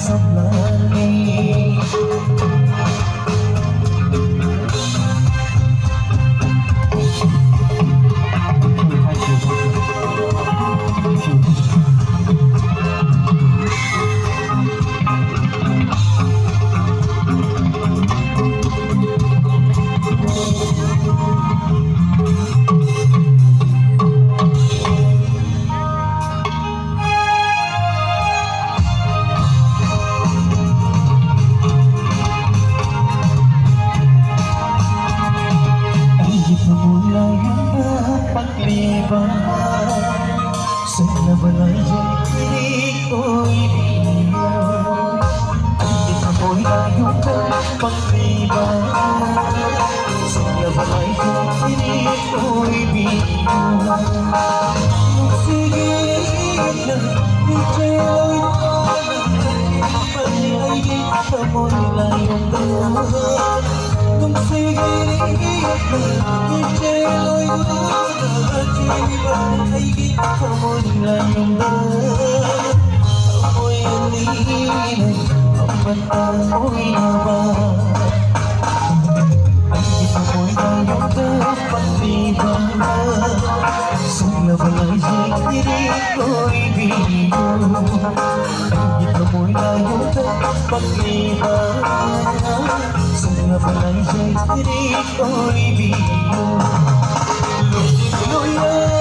sa langit. Sa nabalayan ko'y bilang hindi ako'y ayaw kong pag-ibang. Sa nabalayan ko'y bilang sige na ito'y pag-ibig amo'y layong dahan. Nung sige na ito'y amoy layong dahan. Amoy aninay, ang mata mo'y naman. Ang di amoy layong dahan, pag-ibang sa labalay diri ko'y bilang. Ang di amoy layong dahan, pag-ibang sa labalay diri ko'y bilang. Luloy